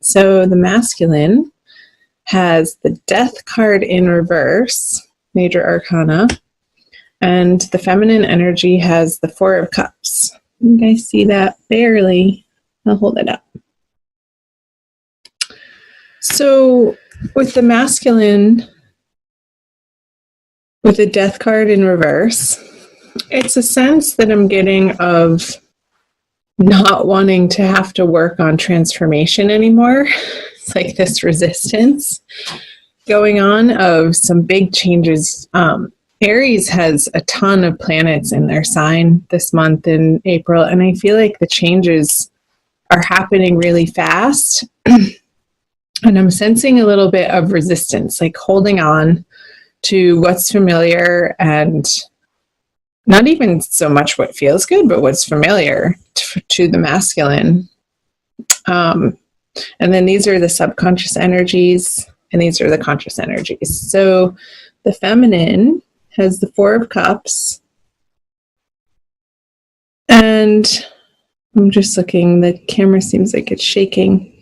So the masculine has the Death card in reverse, major arcana, and the feminine energy has the Four of Cups. You guys see that? Barely. I'll hold it up. So with the masculine, with the Death card in reverse, it's a sense that I'm getting of not wanting to have to work on transformation anymore. It's like this resistance going on of some big changes. Aries has a ton of planets in their sign this month in April, and I feel like the changes are happening really fast. And I'm sensing a little bit of resistance, like holding on to what's familiar, and not even so much what feels good, but what's familiar to the masculine. And then these are the subconscious energies, and these are the conscious energies. So the feminine has the Four of Cups. And I'm just looking, the camera seems like it's shaking.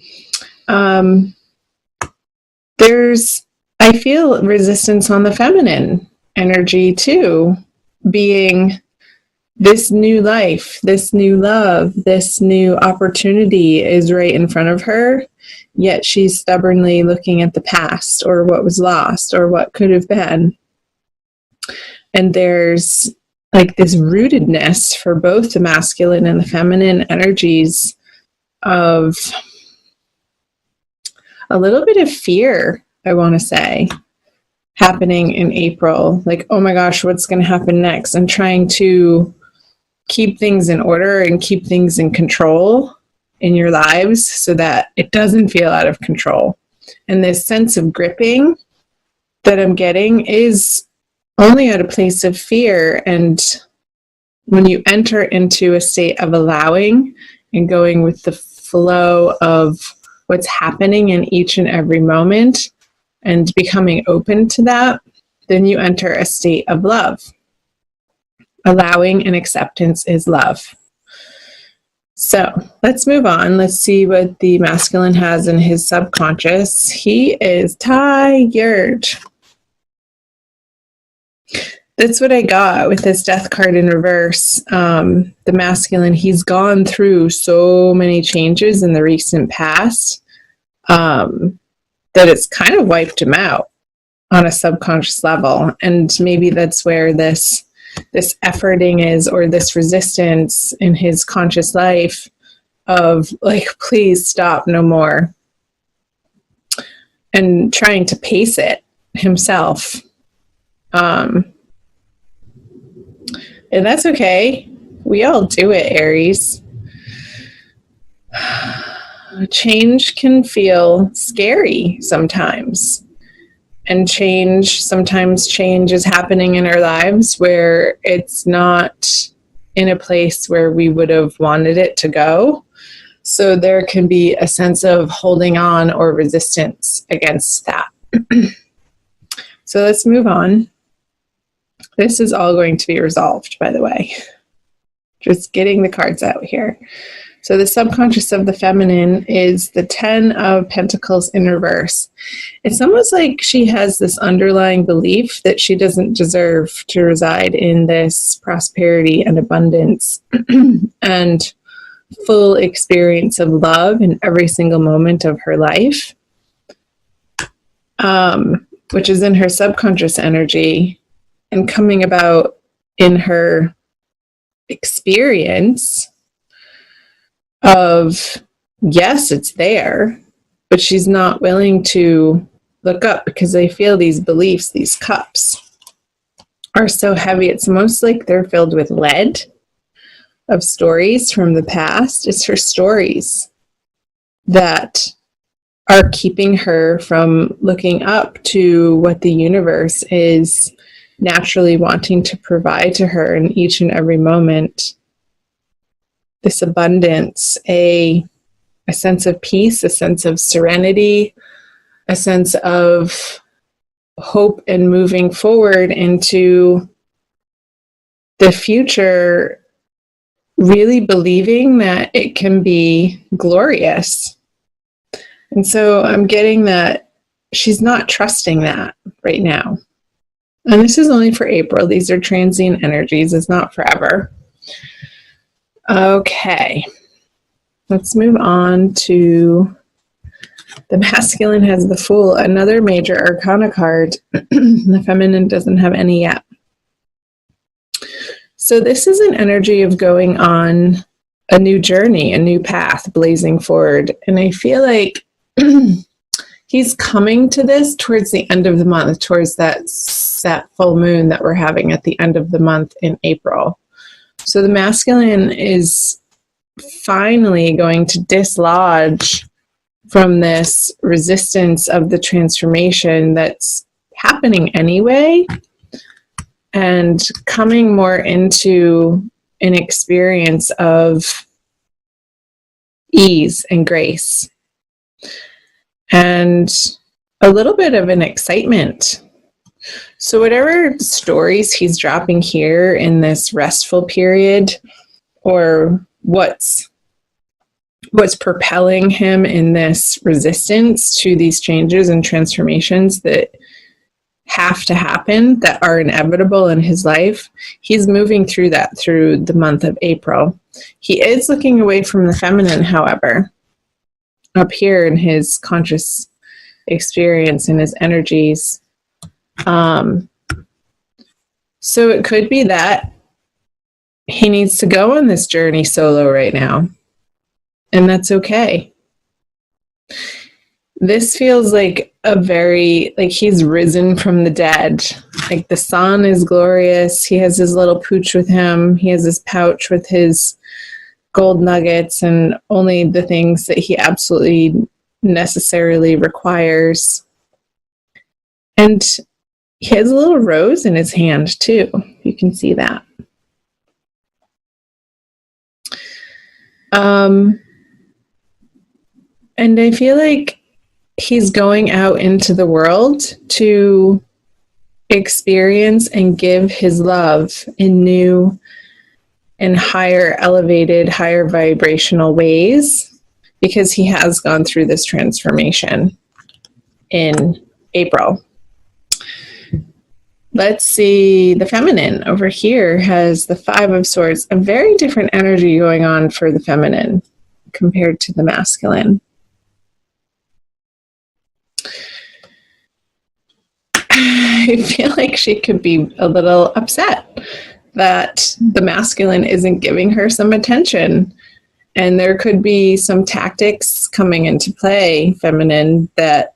I feel resistance on the feminine energy too, being this new life, this new love, this new opportunity is right in front of her, yet she's stubbornly looking at the past or what was lost or what could have been. And there's like this rootedness for both the masculine and the feminine energies of a little bit of fear, I want to say, happening in April. Like, oh my gosh, what's going to happen next? And trying to keep things in order and keep things in control in your lives so that it doesn't feel out of control. And this sense of gripping that I'm getting is only at a place of fear. And when you enter into a state of allowing and going with the flow of what's happening in each and every moment and becoming open to that, then you enter a state of love. Allowing and acceptance is love. So let's move on. Let's see what the masculine has in his subconscious. He is tired. That's what I got with this Death card in reverse. The masculine, he's gone through so many changes in the recent past that it's kind of wiped him out on a subconscious level. And maybe that's where this efforting is, or this resistance in his conscious life of like, please stop, no more. And trying to pace it himself. And that's okay. We all do it, Aries. Change can feel scary sometimes. And sometimes change is happening in our lives where it's not in a place where we would have wanted it to go. So there can be a sense of holding on or resistance against that. So let's move on. This is all going to be resolved, by the way. Just getting the cards out here. So the subconscious of the feminine is the 10 of Pentacles in reverse. It's almost like she has this underlying belief that she doesn't deserve to reside in this prosperity and abundance and full experience of love in every single moment of her life, which is in her subconscious energy and coming about in her experience of, yes, it's there, but she's not willing to look up because I feel these beliefs, these cups are so heavy. It's almost like they're filled with lead of stories from the past. It's her stories that are keeping her from looking up to what the universe is naturally wanting to provide to her in each and every moment. This abundance, a sense of peace, a sense of serenity, a sense of hope and moving forward into the future, really believing that it can be glorious. And so I'm getting that she's not trusting that right now. And this is only for April. These are transient energies. It's not forever. Okay. Let's move on to the masculine has the Fool, another major arcana card. The feminine doesn't have any yet. So this is an energy of going on a new journey, a new path, blazing forward. And I feel like he's coming to this towards the end of the month, towards that full moon that we're having at the end of the month in April. So the masculine is finally going to dislodge from this resistance of the transformation that's happening anyway, and coming more into an experience of ease and grace and a little bit of an excitement. So whatever stories he's dropping here in this restful period, or what's propelling him in this resistance to these changes and transformations that have to happen, that are inevitable in his life, he's moving through that through the month of April. He is looking away from the feminine, however, up here in his conscious experience and his energies. So it could be that he needs to go on this journey solo right now. And that's okay. This feels like like he's risen from the dead. Like the sun is glorious. He has his little pooch with him. He has his pouch with his gold nuggets and only the things that he absolutely necessarily requires. And he has a little rose in his hand too. You can see that. And I feel like he's going out into the world to experience and give his love in new and higher elevated, higher vibrational ways, because he has gone through this transformation in April. Let's see, the feminine over here has the Five of Swords, a very different energy going on for the feminine compared to the masculine. I feel like she could be a little upset that the masculine isn't giving her some attention. And there could be some tactics coming into play, feminine, that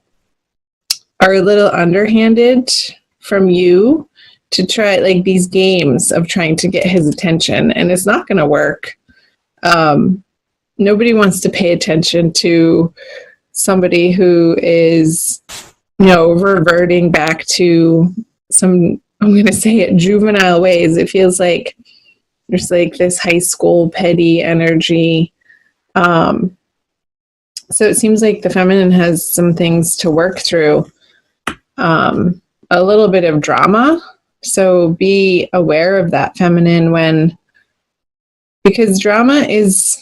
are a little underhanded from you to try, like these games of trying to get his attention. And it's not going to work. Nobody wants to pay attention to somebody who is, reverting back to some, I'm going to say it, juvenile ways. It feels like there's like this high school petty energy. So it seems like the feminine has some things to work through, a little bit of drama. So be aware of that, feminine, because drama is,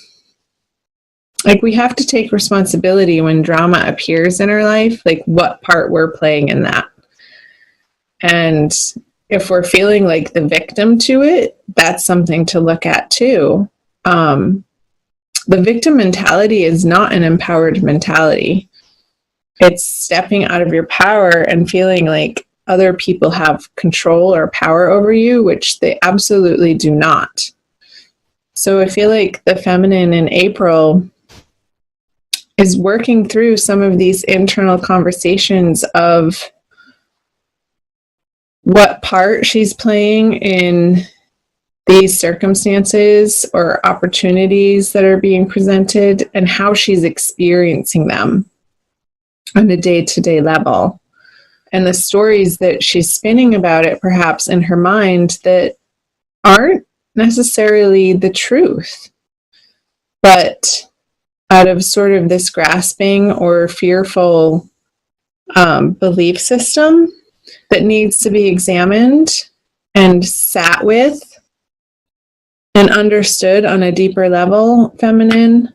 like, we have to take responsibility when drama appears in our life, like what part we're playing in that. And if we're feeling like the victim to it, that's something to look at too. The victim mentality is not an empowered mentality. It's stepping out of your power and feeling like other people have control or power over you, which they absolutely do not. So I feel like the feminine in April is working through some of these internal conversations of what part she's playing in these circumstances or opportunities that are being presented, and how she's experiencing them on a day-to-day level. And the stories that she's spinning about it, perhaps in her mind, that aren't necessarily the truth, but out of sort of this grasping or fearful belief system that needs to be examined and sat with and understood on a deeper level, feminine.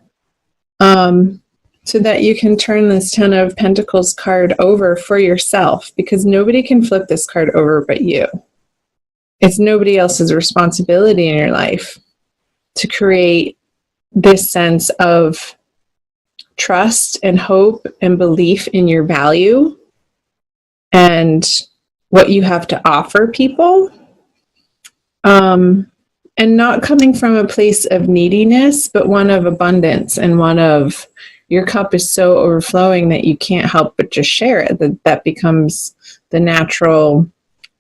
so that you can turn this Ten of Pentacles card over for yourself, because nobody can flip this card over but you. It's nobody else's responsibility in your life to create this sense of trust and hope and belief in your value and what you have to offer people. And not coming from a place of neediness, but one of abundance, and one of your cup is so overflowing that you can't help but just share it. That becomes the natural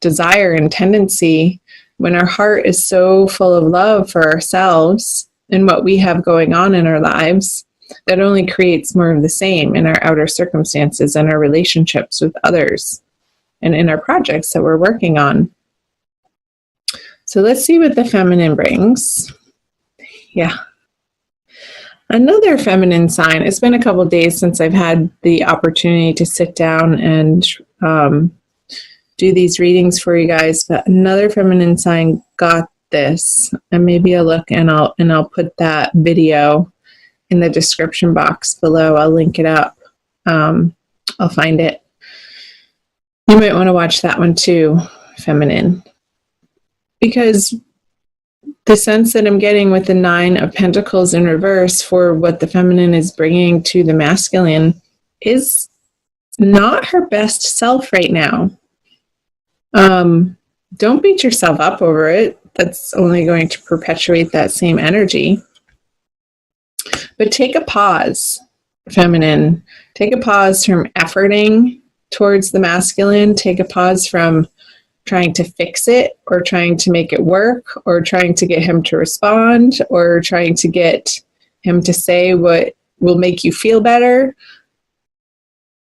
desire and tendency when our heart is so full of love for ourselves and what we have going on in our lives. That only creates more of the same in our outer circumstances and our relationships with others and in our projects that we're working on. So let's see what the feminine brings. Yeah. Another feminine sign. It's been a couple of days since I've had the opportunity to sit down and do these readings for you guys, but another feminine sign got this. And maybe I'll look and I'll put that video in the description box below. I'll link it up. I'll find it. You might want to watch that one too, feminine. Because the sense that I'm getting with the Nine of Pentacles in reverse for what the feminine is bringing to the masculine is not her best self right now. Don't beat yourself up over it. That's only going to perpetuate that same energy. But take a pause, feminine. Take a pause from efforting towards the masculine. Take a pause from trying to fix it or trying to make it work or trying to get him to respond or trying to get him to say what will make you feel better.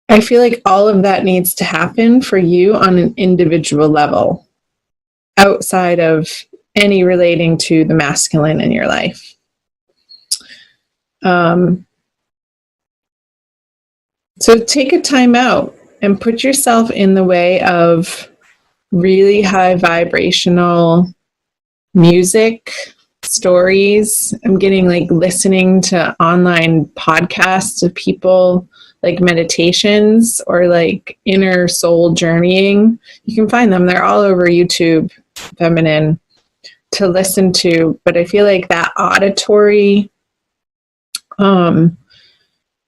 I feel like all of that needs to happen for you on an individual level outside of any relating to the masculine in your life. So take a time out and put yourself in the way of really high vibrational music, stories. I'm getting like listening to online podcasts of people, like meditations or like inner soul journeying. You can find them. They're all over YouTube, feminine, to listen to. But I feel like that auditory,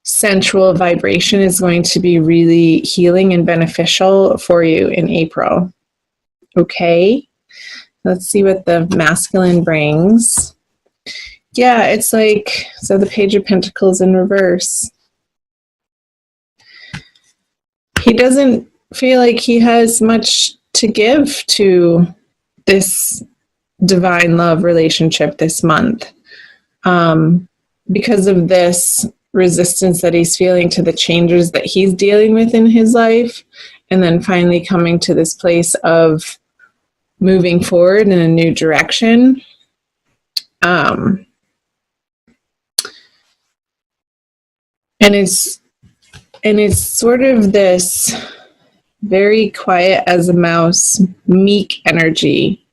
sensual vibration is going to be really healing and beneficial for you in April. Okay, let's see what the masculine brings. Yeah, it's like, so the Page of Pentacles in reverse. He doesn't feel like he has much to give to this divine love relationship this month. Because of this resistance that he's feeling to the changes that he's dealing with in his life, and then finally coming to this place of moving forward in a new direction. And it's sort of this very quiet as a mouse, meek energy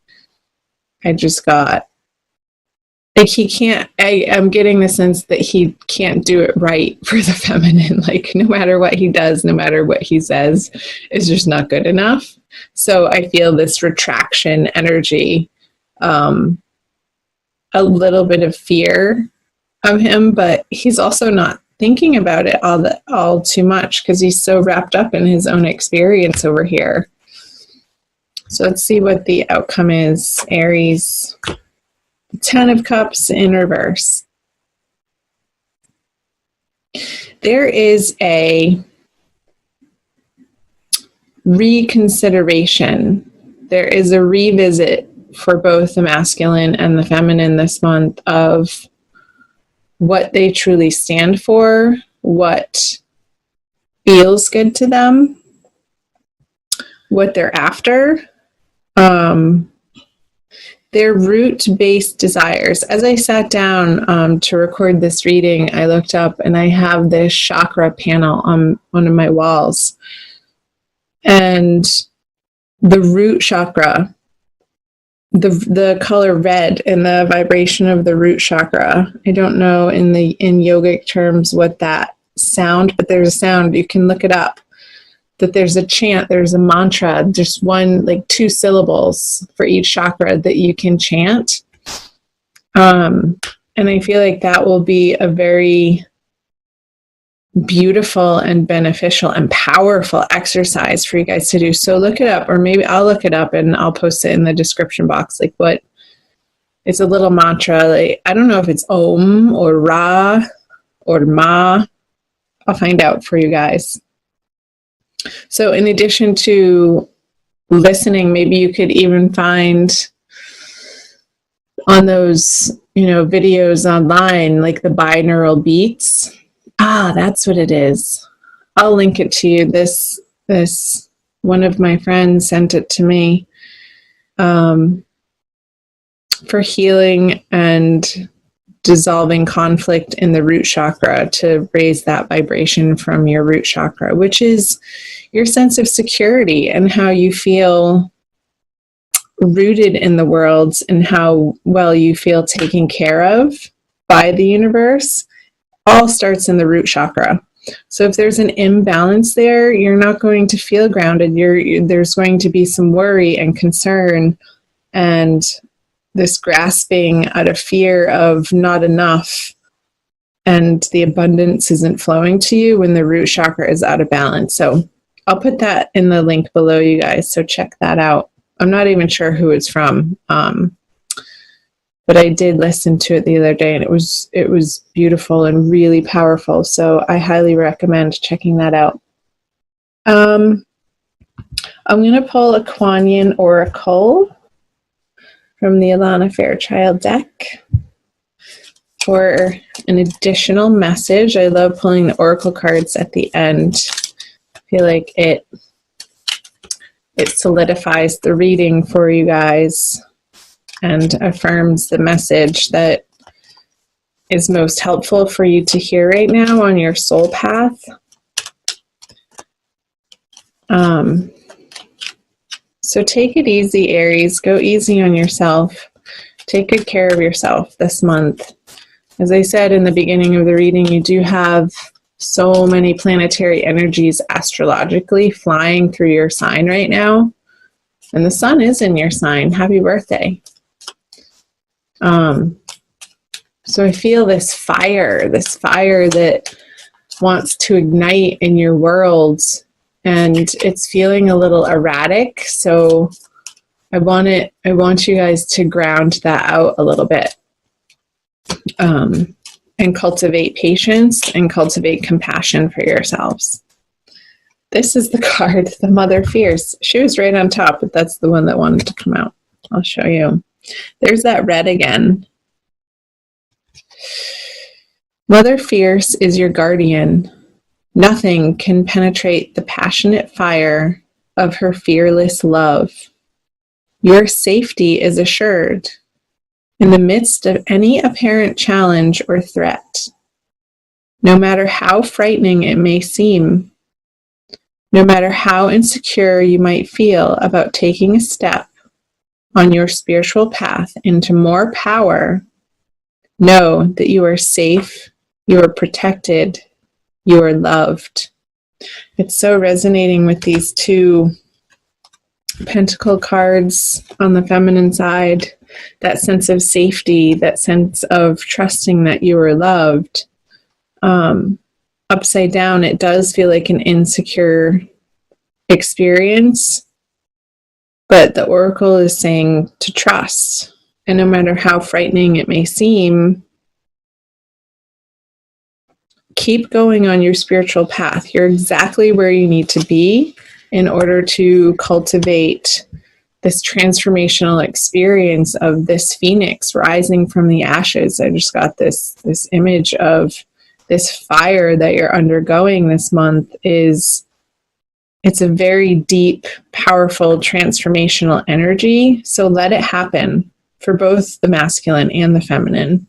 I just got. Like he can't, I'm getting the sense that he can't do it right for the feminine. Like no matter what he does, no matter what he says, it's just not good enough. So I feel this retraction energy, a little bit of fear of him, but he's also not thinking about it all too much because he's so wrapped up in his own experience over here. So let's see what the outcome is, Aries. Ten of Cups in reverse. There is a reconsideration. There is a revisit for both the masculine and the feminine this month of what they truly stand for, what feels good to them, what they're after. Their root-based desires. As I sat down to record this reading, I looked up and I have this chakra panel on one of my walls. And the root chakra, the color red and the vibration of the root chakra, I don't know in yogic terms what that sound, but there's a sound. You can look it up. That there's a chant, there's a mantra, just one, like 2 syllables for each chakra that you can chant. And I feel like that will be a very beautiful and beneficial and powerful exercise for you guys to do. So look it up, or maybe I'll look it up and I'll post it in the description box. Like what, it's a little mantra. Like, I don't know if it's Om or Ra or Ma. I'll find out for you guys. So in addition to listening, maybe you could even find on those, videos online, like the binaural beats. That's what it is. I'll link it to you. This one of my friends sent it to me for healing and dissolving conflict in the root chakra, to raise that vibration from your root chakra, which is your sense of security and how you feel rooted in the world and how well you feel taken care of by the universe. All starts in the root chakra. So if there's an imbalance there, you're not going to feel grounded. There's going to be some worry and concern and this grasping out of fear of not enough, and the abundance isn't flowing to you when the root chakra is out of balance. So I'll put that in the link below, you guys, so check that out. I'm not even sure who it's from, but I did listen to it the other day, and it was beautiful and really powerful, so I highly recommend checking that out. I'm going to pull a Kuan Yin Oracle from the Alana Fairchild deck for an additional message. I love pulling the oracle cards at the end. I feel like it solidifies the reading for you guys and affirms the message that is most helpful for you to hear right now on your soul path. So take it easy, Aries. Go easy on yourself. Take good care of yourself this month. As I said in the beginning of the reading, you do have so many planetary energies astrologically flying through your sign right now. And the sun is in your sign. Happy birthday. So I feel this fire that wants to ignite in your world, and it's feeling a little erratic. So I want you guys to ground that out a little bit, and cultivate patience and cultivate compassion for yourselves. This is the card, the Mother Fierce. She was right on top, but that's the one that wanted to come out. I'll show you. There's that red again. Mother Fierce is your guardian. Nothing can penetrate the passionate fire of her fearless love. Your safety is assured in the midst of any apparent challenge or threat. No matter how frightening it may seem, no matter how insecure you might feel about taking a step on your spiritual path into more power, know that you are safe, you are protected, you are loved. It's so resonating with these 2 pentacle cards on the feminine side, that sense of safety, that sense of trusting that you are loved. Upside down, it does feel like an insecure experience, but the oracle is saying to trust. And no matter how frightening it may seem, keep going on your spiritual path. You're exactly where you need to be in order to cultivate this transformational experience of this phoenix rising from the ashes. I just got this image of this fire that you're undergoing this month. It's a very deep, powerful, transformational energy. So let it happen for both the masculine and the feminine.